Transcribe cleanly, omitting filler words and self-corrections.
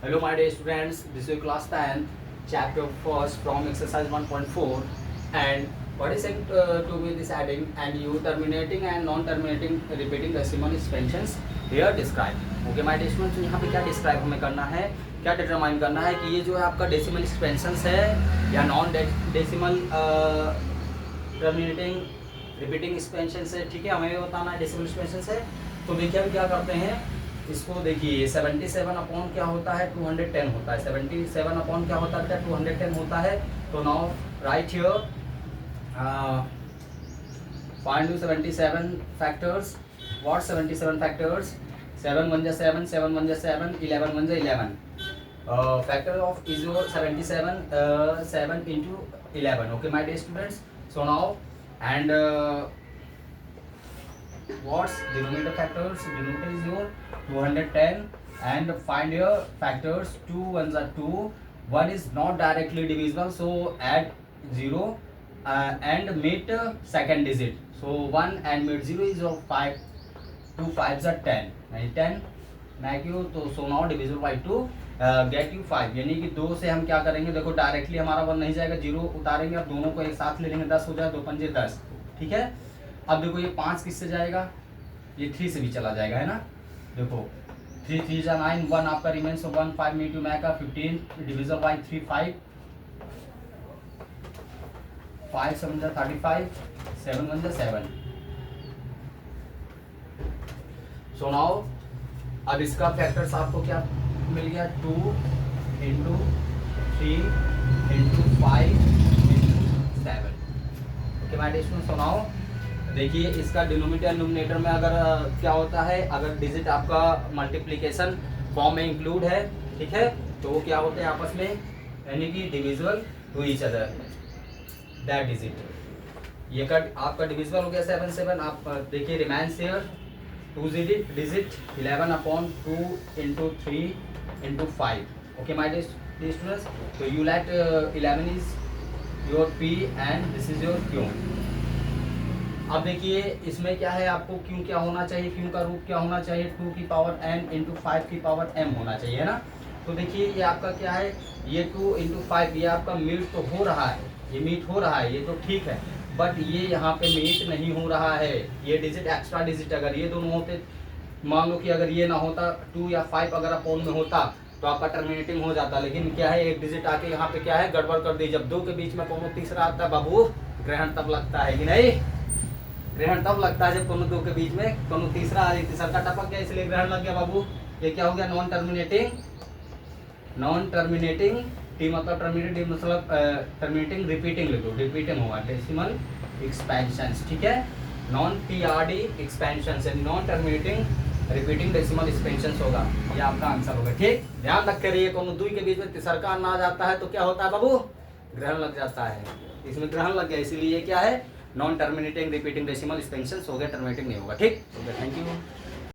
Hello my dear students, this is class 10, chapter 1st from exercise 1.4 and what is said to be this adding and you terminating and non-terminating repeating decimal expansions here describe. Okay my dear students, यहाँ पे क्या describe हमें करना है, क्या determine करना है कि ये जो है आपका decimal expansions है या non-decimal terminating repeating expansions है, ठीक है, हमें ये बताना है decimal expansions है। तो देखिए हम क्या करते हैं, इसको देखिए 77 अपॉन क्या होता है 210 होता है, 77 अपॉन क्या होता है 210 होता है। तो now right here find 77 factors. What 77 factors? 7 1 जा 7, 7 1 जा 7, 11 1 जा 11। Factor of is your 77 7 into 11। Okay my dear students, so now and what's denominator factors? Denominator is your 210 and find your factors. 2 1s are 2, 1 is not directly divisible, so add 0 and meet second digit. So 1 and meet 0 is your 5, 2 5s are 10, 10 make you तो so now divisible by 2 get you 5, यानी कि 2 से हम क्या करेंगे, देखो directly हमारा 1 नहीं जाएगा, 0 उतारेंगे, अब दोनों को एक साथ ले लेंगे, 10 हो जाए, 2 पंजे 10, ठीक है। अब देखो ये 5 किससे जाएगा, ये 3 से भी चला जाएगा, है ना। देखो 3 3 जा 9, 1 आपका रिमेन्स 1, 5 में 2 में का 15 डिविजन बाय 3 5, 5 7 जा 35, 7 1 जा 7। सो नाउ अब इसका फैक्टर्स आपको क्या मिल गया, 2 into 3 into 5 into 7। Okay my dear students, so now देखिए इसका डिनोमिनेटर न्यूमरेटर में अगर क्या होता है, अगर डिजिट आपका मल्टीप्लिकेशन फॉर्म में इंक्लूड है, ठीक है, तो वो क्या होते हैं आपस में, यानी कि divisible to each other that digit. ये का आपका डिविजिबल हो गया 7 7, आप देखिए remains here 2 digit 11 upon 2 into 3 into 5। Okay my dear students, तो you let 11 is your P and this is your Q. अब देखिए इसमें क्या है, आपको क्यू क्या होना चाहिए, क्यू का रूट क्या होना चाहिए, 2 की पावर n इंटू 5 की पावर m होना चाहिए, है ना। तो देखिए ये आपका क्या है, ये 2 into 5 ये आपका मीट तो हो रहा है, ये मीट हो रहा है, ये तो ठीक है, बट ये यहाँ पे मीट नहीं हो रहा है। ये डिजिट एक्स्ट्रा डिजिट अगर ये दोनों होते, मान लो कि अगर ये ना होता 2 या 5 अगर अपोन में होता तो आपका टर्मिनेटिंग हो जाता, लेकिन क्या है एक डिजिट आके यहाँ पे क्या है गड़बड़ कर दी। जब 2 के बीच में कोनो तीसरा आता है बाबू, ग्रहण तब लगता है कि नहीं, ग्रहण तब लगता है जब कोनो 2 के बीच में कोनो तीसरा आ तीसरा का टपक गया, इसलिए ग्रहण लग गया बाबू। ये क्या हो गया, non terminating, non terminating T मतलब टर्मिनेटिंग मतलब टर्मिनेटिंग रिपीटिंग लिखो, रिपीटिंग होगा डेसिमल एक्सपेंशंस, ठीक है, non TRD expansions and non terminating repeating decimal expansions होगा, ये आपका आंसर होगा, ठीक। ध्यान रख करिए, कोनो 2 के बीच में तीसरा का ना जाता है तो क्या होता है बाबू, ग्रहण लग जाता है, इसमें ग्रहण लग गया, इसीलिए क्या है non terminating repeating decimal expansions हो गया, टर्मिनेटिंग नहीं होगा, ठीक। Thank you.